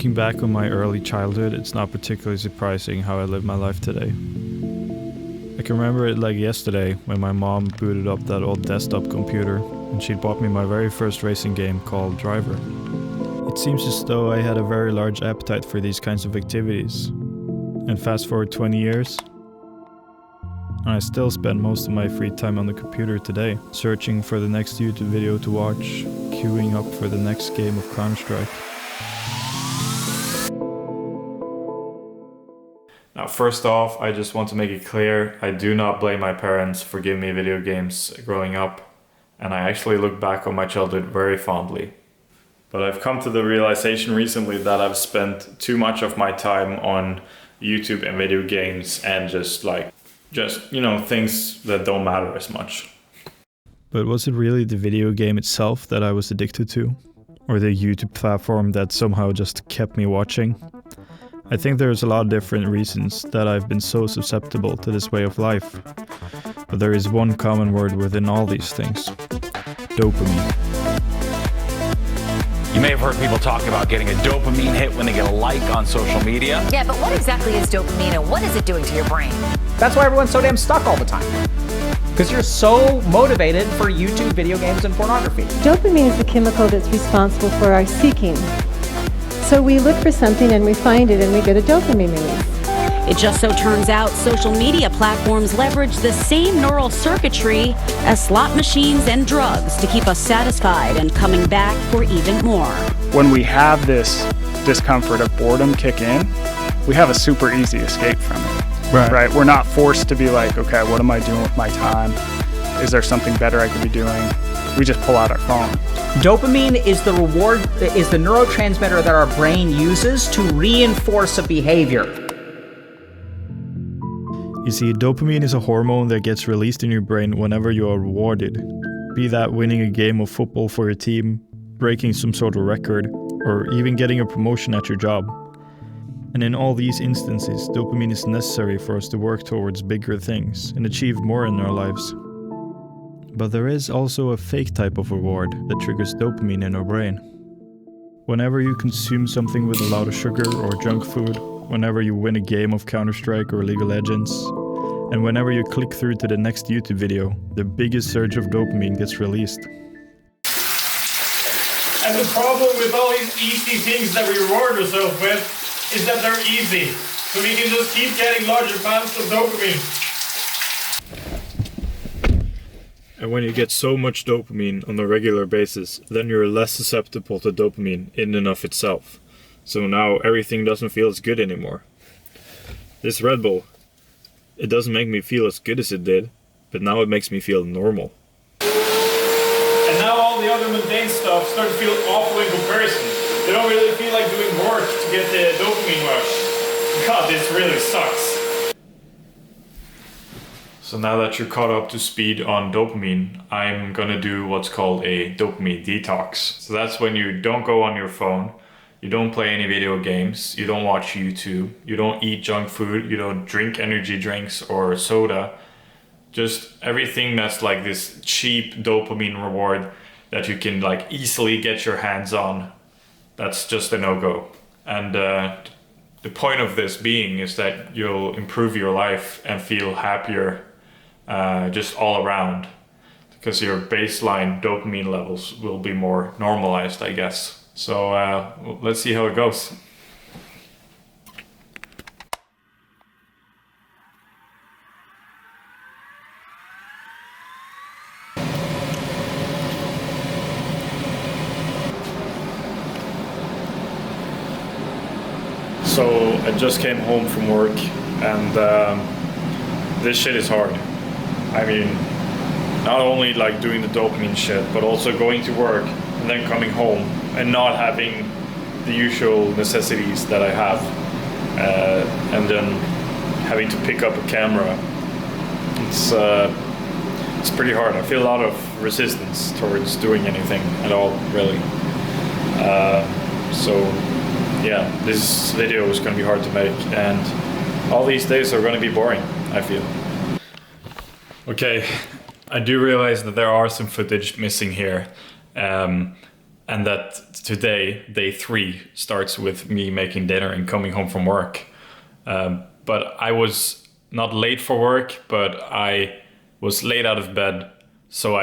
Looking back on my early childhood, it's not particularly surprising how I live my life today. I can remember it like yesterday when my mom booted up that old desktop computer and she'd bought me my very first racing game called Driver. It seems as though I had a very large appetite for these kinds of activities. And fast forward 20 years, and I still spend most of my free time on the computer today, searching for the next YouTube video to watch, queuing up for the next game of Counter-Strike. Now, first off, I just want to make it clear, I do not blame my parents for giving me video games growing up, and I actually look back on my childhood very fondly. But I've come to the realization recently that I've spent too much of my time on YouTube and video games and just things that don't matter as much. But was it really the video game itself that I was addicted to? Or the YouTube platform that somehow just kept me watching? I think there's a lot of different reasons that I've been so susceptible to this way of life. But there is one common word within all these things: dopamine. You may have heard people talk about getting a dopamine hit when they get a like on social media. Yeah, but what exactly is dopamine and what is it doing to your brain? That's why everyone's so damn stuck all the time. Because you're so motivated for YouTube, video games, and pornography. Dopamine is the chemical that's responsible for our seeking. So we look for something and we find it and we get a dopamine release. It just so turns out social media platforms leverage the same neural circuitry as slot machines and drugs to keep us satisfied and coming back for even more. When we have this discomfort of boredom kick in, we have a super easy escape from it. Right? We're not forced to be like, okay, what am I doing with my time? Is there something better I could be doing? We just pull out our phone. Dopamine is the neurotransmitter that our brain uses to reinforce a behavior. You see, dopamine is a hormone that gets released in your brain whenever you are rewarded. Be that winning a game of football for your team, breaking some sort of record, or even getting a promotion at your job. And in all these instances, dopamine is necessary for us to work towards bigger things and achieve more in our lives. But there is also a fake type of reward that triggers dopamine in our brain. Whenever you consume something with a lot of sugar or junk food, whenever you win a game of Counter-Strike or League of Legends, and whenever you click through to the next YouTube video, the biggest surge of dopamine gets released. And the problem with all these easy things that we reward ourselves with is that they're easy. So we can just keep getting larger amounts of dopamine. And when you get so much dopamine on a regular basis, then you're less susceptible to dopamine in and of itself. So now everything doesn't feel as good anymore. This Red Bull, it doesn't make me feel as good as it did, but now it makes me feel normal. And now all the other mundane stuff starts to feel awful in comparison. They don't really feel like doing work to get the dopamine rush. God, this really sucks. So now that you're caught up to speed on dopamine, I'm gonna do what's called a dopamine detox. So that's when you don't go on your phone, you don't play any video games, you don't watch YouTube, you don't eat junk food, you don't drink energy drinks or soda. Just everything that's like this cheap dopamine reward that you can like easily get your hands on, that's just a no-go. And the point of this being is that you'll improve your life and feel happier just all around, because your baseline dopamine levels will be more normalized, I guess. So let's see how it goes. So I just came home from work and this shit is hard. I mean, not only like doing the dopamine shit, but also going to work and then coming home and not having the usual necessities that I have, and then having to pick up a camera. It's pretty hard. I feel a lot of resistance towards doing anything at all, really. So yeah, this video is going to be hard to make, and all these days are going to be boring, I feel. Okay, I do realize that there are some footage missing here, and and that today, day 3, starts with me making dinner and coming home from work. But I was not late for work, but I was late out of bed. So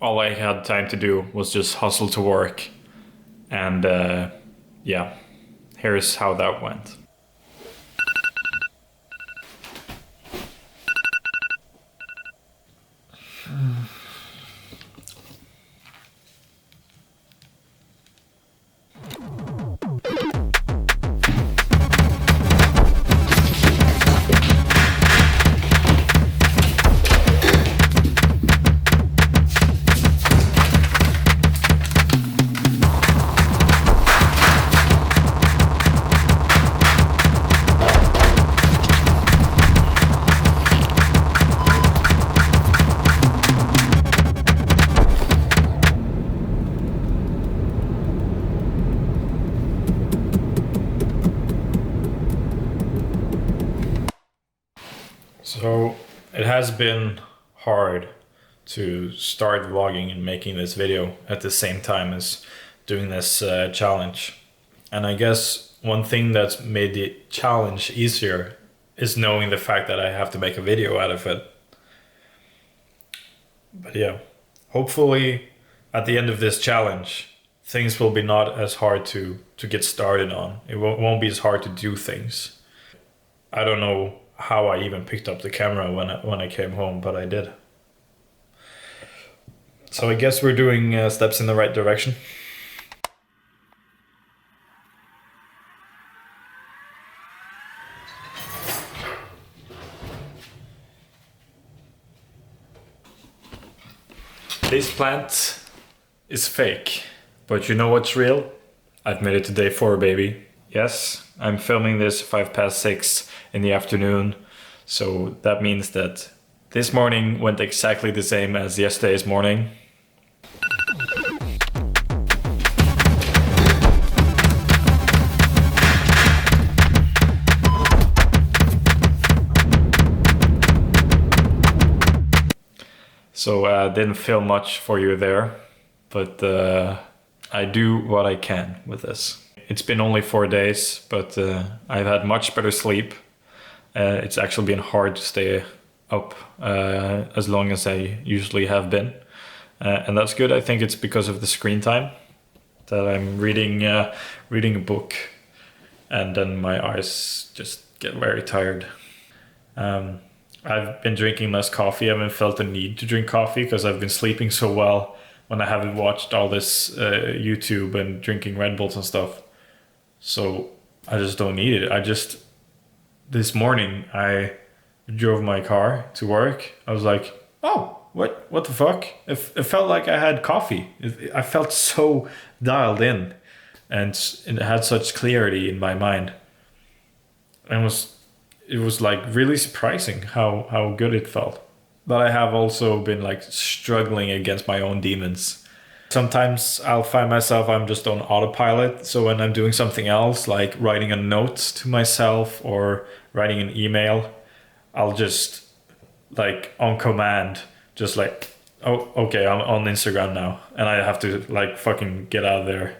all I had time to do was just hustle to work. And yeah, here's how that went. So it has been hard to start vlogging and making this video at the same time as doing this challenge. And I guess one thing that's made the challenge easier is knowing the fact that I have to make a video out of it. But yeah, hopefully at the end of this challenge, things will be not as hard to get started on. It won't be as hard to do things. I don't know how I even picked up the camera when I came home, but I did. So I guess we're doing steps in the right direction. This plant is fake, but you know what's real? I've made it to day 4, baby. Yes, I'm filming this 6:05 in the afternoon, so that means that this morning went exactly the same as yesterday's morning. So I didn't film much for you there, but I do what I can with this. It's been only 4 days, but I've had much better sleep. It's actually been hard to stay up as long as I usually have been. And that's good. I think it's because of the screen time that I'm reading a book, and then my eyes just get very tired. I've been drinking less coffee. I haven't felt the need to drink coffee because I've been sleeping so well when I haven't watched all this YouTube and drinking Red Bulls and stuff. So I just don't need it. This morning I drove my car to work. I was like, oh, what the fuck? It felt like I had coffee. I felt so dialed in, and it had such clarity in my mind. And it was like really surprising how good it felt. But I have also been like struggling against my own demons. Sometimes I'll find myself, I'm just on autopilot. So when I'm doing something else, like writing a note to myself or writing an email, I'll just like on command, just like, oh, okay, I'm on Instagram now. And I have to like fucking get out of there.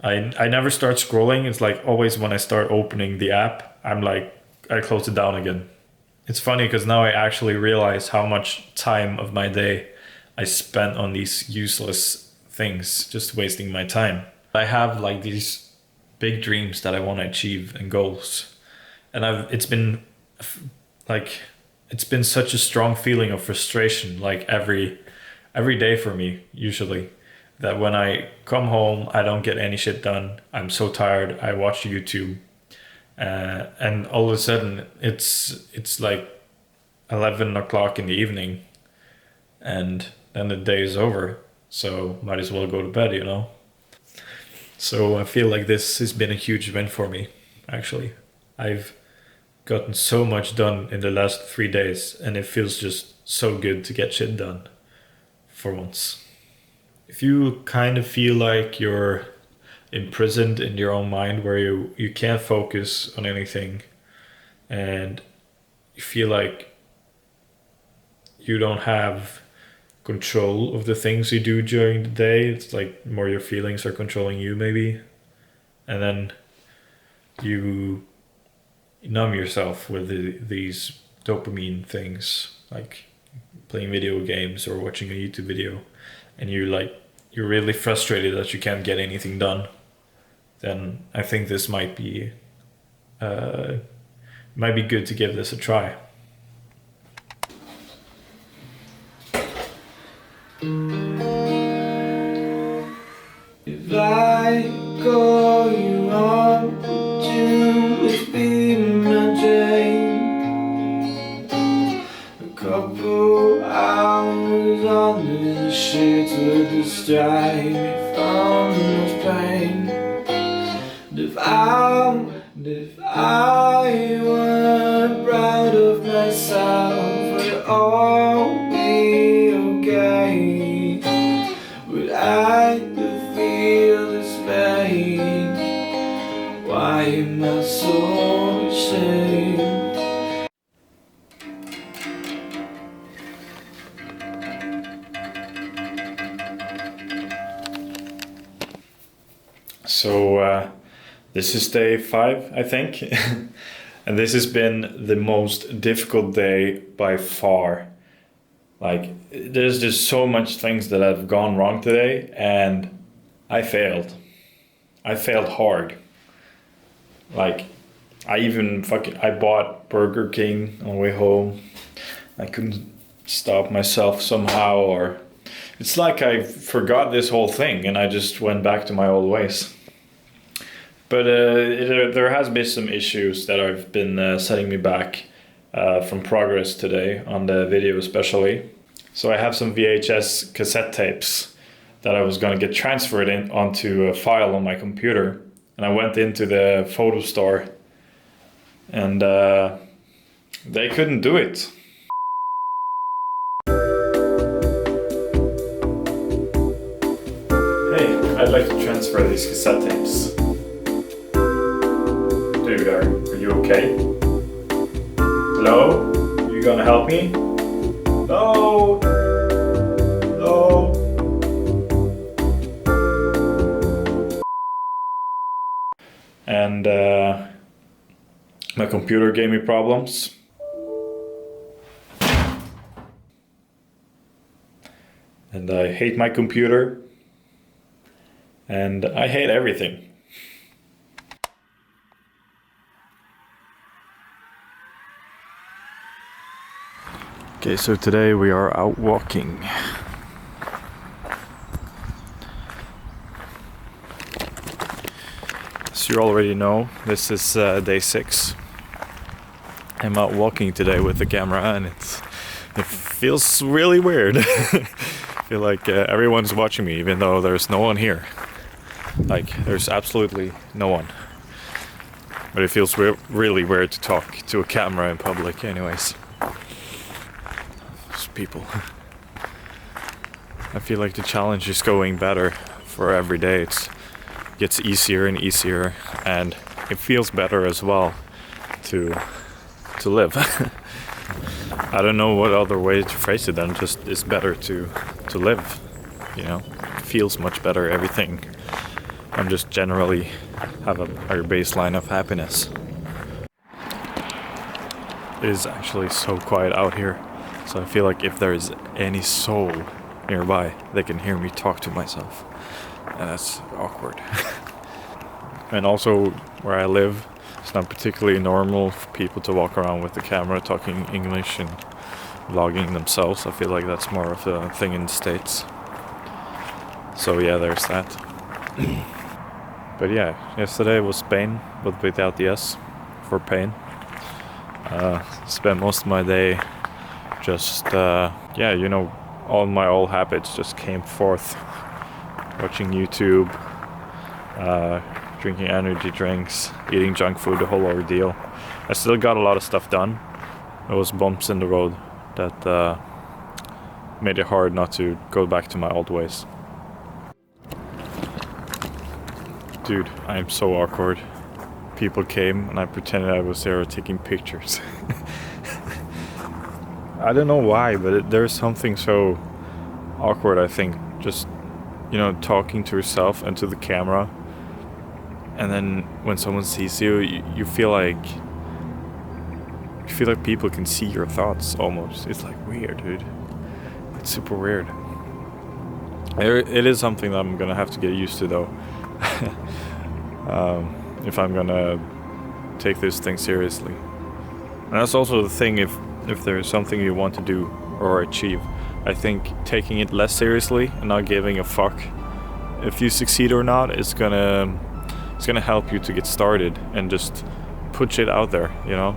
I never start scrolling. It's like always when I start opening the app, I'm like, I close it down again. It's funny because now I actually realize how much time of my day I spent on these useless things, just wasting my time. I have like these big dreams that I want to achieve and goals. And it's been such a strong feeling of frustration, like every day for me, usually. That when I come home, I don't get any shit done. I'm so tired. I watch YouTube. And all of a sudden it's like 11 o'clock in the evening, and then the day is over, so might as well go to bed, you know. So I feel like this has been a huge win for me, actually. I've gotten so much done in the last 3 days, and it feels just so good to get shit done for once. If you kind of feel like you're imprisoned in your own mind, where you can't focus on anything, and you feel like you don't have control of the things you do during the day. It's like more your feelings are controlling you maybe. And then you numb yourself with these dopamine things, like playing video games or watching a YouTube video, and you're really frustrated that you can't get anything done. Then I think this might be good to give this a try. If I call you up, you would be my Jane. A couple hours under the shades would distract me from this pain. And if I were proud of myself, would it all be okay? Would I feel this pain? Why am I so ashamed? So this is day 5, I think. And this has been the most difficult day by far. Like, there's just so much things that have gone wrong today, and I failed. I failed hard. Like, I bought Burger King on the way home. I couldn't stop myself somehow, or it's like I forgot this whole thing and I just went back to my old ways. But there has been some issues that have been setting me back from progress today on the video especially. So I have some VHS cassette tapes that I was going to get transferred onto a file on my computer. And I went into the photo store and they couldn't do it. Hey, I'd like to transfer these cassette tapes. Dude, are you okay? Hello? You gonna help me? No! No! And my computer gave me problems. And I hate my computer. And I hate everything. Okay, so today we are out walking. As you already know, this is day 6. I'm out walking today with the camera and it feels really weird. I feel like everyone's watching me even though there's no one here. Like, there's absolutely no one. But it feels really weird to talk to a camera in public anyways. People. I feel like the challenge is going better for every day. It gets easier and easier, and it feels better as well to live. I don't know what other way to phrase it than just it's better to live. You know, it feels much better. Everything. I'm just generally have a higher baseline of happiness. It is actually so quiet out here. So I feel like if there is any soul nearby, they can hear me talk to myself. And that's awkward. And also, where I live, it's not particularly normal for people to walk around with the camera talking English and vlogging themselves. I feel like that's more of a thing in the States. So yeah, there's that. But yeah, yesterday was pain, but without the S for pain. Spent most of my day just, yeah, you know, all my old habits just came forth. Watching YouTube, drinking energy drinks, eating junk food, the whole ordeal. I still got a lot of stuff done. There was bumps in the road that made it hard not to go back to my old ways. Dude, I am so awkward. People came and I pretended I was there taking pictures. I don't know why, but there's something so awkward, I think, just, you know, talking to yourself and to the camera. And then when someone sees you, you feel like people can see your thoughts almost. It's like weird, dude. It's super weird. It is something that I'm gonna have to get used to, though. If I'm gonna take this thing seriously. And that's also the thing, if there's something you want to do or achieve, I think taking it less seriously and not giving a fuck if you succeed or not is gonna help you to get started and just put shit out there, you know?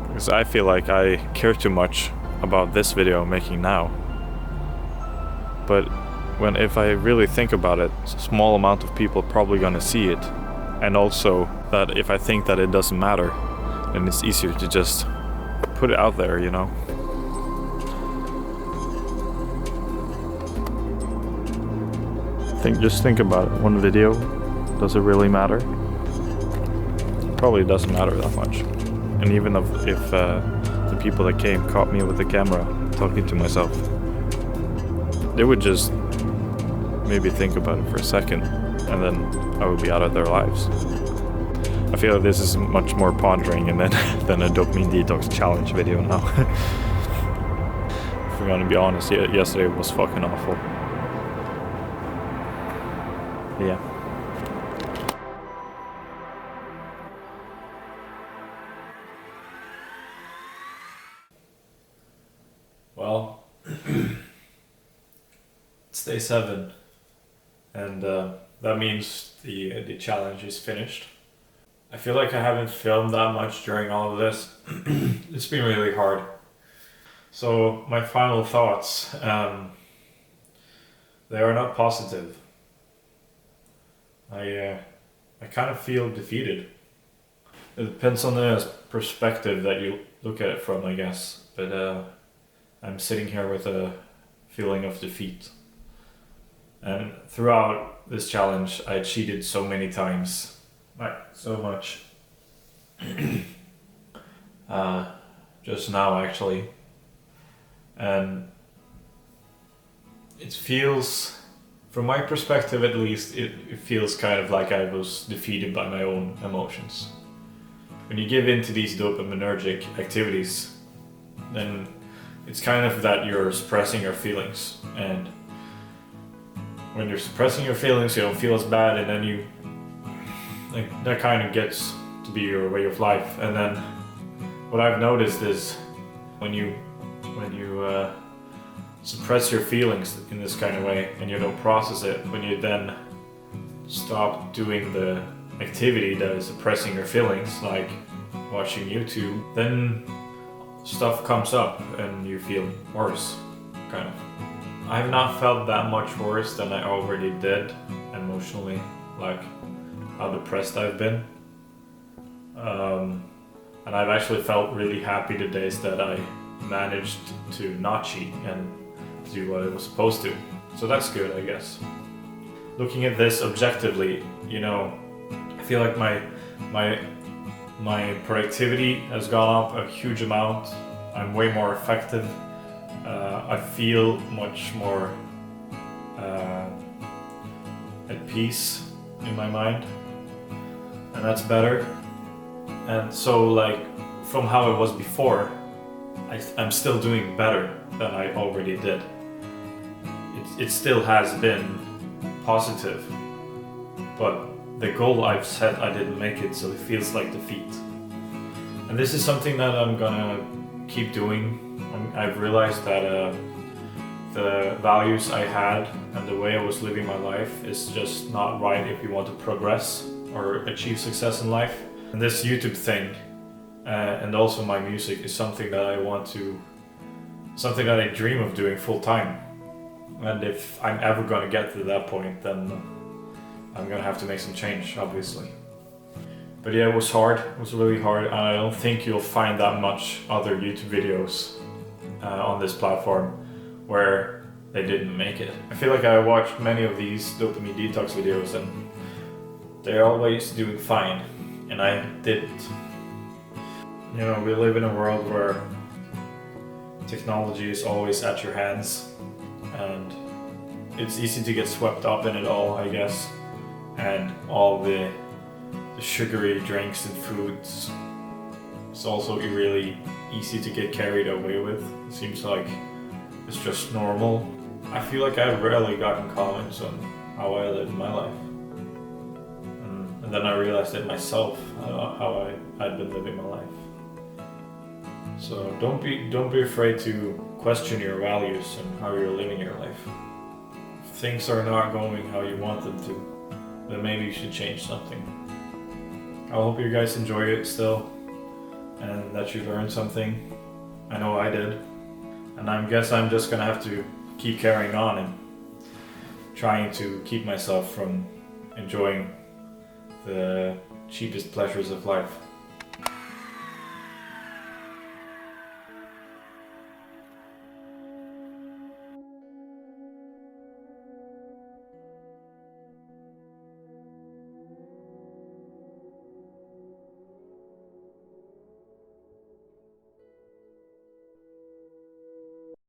Because I feel like I care too much about this video I'm making now. But if I really think about it, a small amount of people are probably gonna see it. And also that if I think that it doesn't matter, then it's easier to just put it out there, you know? Just think about it. One video, does it really matter? Probably doesn't matter that much. And even if the people that came caught me with the camera talking to myself, they would just maybe think about it for a second, and then I would be out of their lives. I feel like this is much more pondering and than a Dopamine Detox challenge video now. If we're gonna be honest, yesterday was fucking awful. Yeah. Well, it's day 7, and that means the challenge is finished. I feel like I haven't filmed that much during all of this. It's been really hard. So my final thoughts, they are not positive. I kind of feel defeated. It depends on the perspective that you look at it from, I guess. But I'm sitting here with a feeling of defeat. And throughout this challenge, I cheated so many times. Like, so much. Just now, actually. And it feels, from my perspective at least, it feels kind of like I was defeated by my own emotions. When you give in to these dopaminergic activities, then it's kind of that you're suppressing your feelings. And when you're suppressing your feelings, you don't feel as bad, and then that kind of gets to be your way of life. And then what I've noticed is when you suppress your feelings in this kind of way and you don't process it, when you then stop doing the activity that is suppressing your feelings, like watching YouTube, then stuff comes up and you feel worse, kind of. I've not felt that much worse than I already did emotionally, like how depressed I've been. And I've actually felt really happy the days that I managed to not cheat and do what I was supposed to. So that's good, I guess. Looking at this objectively, you know, I feel like my productivity has gone up a huge amount. I'm way more effective. I feel much more at peace in my mind, and that's better. And so, like, from how it was before, I'm still doing better than I already did. It still has been positive, but the goal I've set, I didn't make it, so it feels like defeat. And this is something that I'm gonna keep doing. I've realized that the values I had and the way I was living my life is just not right if you want to progress or achieve success in life. And this YouTube thing and also my music is something that something that I dream of doing full time. And if I'm ever gonna get to that point, then I'm gonna have to make some change, obviously. But yeah, it was hard. It was really hard, and I don't think you'll find that much other YouTube videos on this platform where they didn't make it. I feel like I watched many of these Dopamine Detox videos and they're always doing fine, and I didn't. You know, we live in a world where Technology is always at your hands, and it's easy to get swept up in it all, I guess. And all the sugary drinks and foods, it's also really easy to get carried away with. It seems like it's just normal. I feel like I've rarely gotten comments on how I live my life. And then I realized it myself, how I'd been living my life. So don't be afraid to question your values and how you're living your life. If things are not going how you want them to, then maybe you should change something. I hope you guys enjoy it still, and that you learned something. I know I did. And I guess I'm just gonna have to keep carrying on and trying to keep myself from enjoying the cheapest pleasures of life.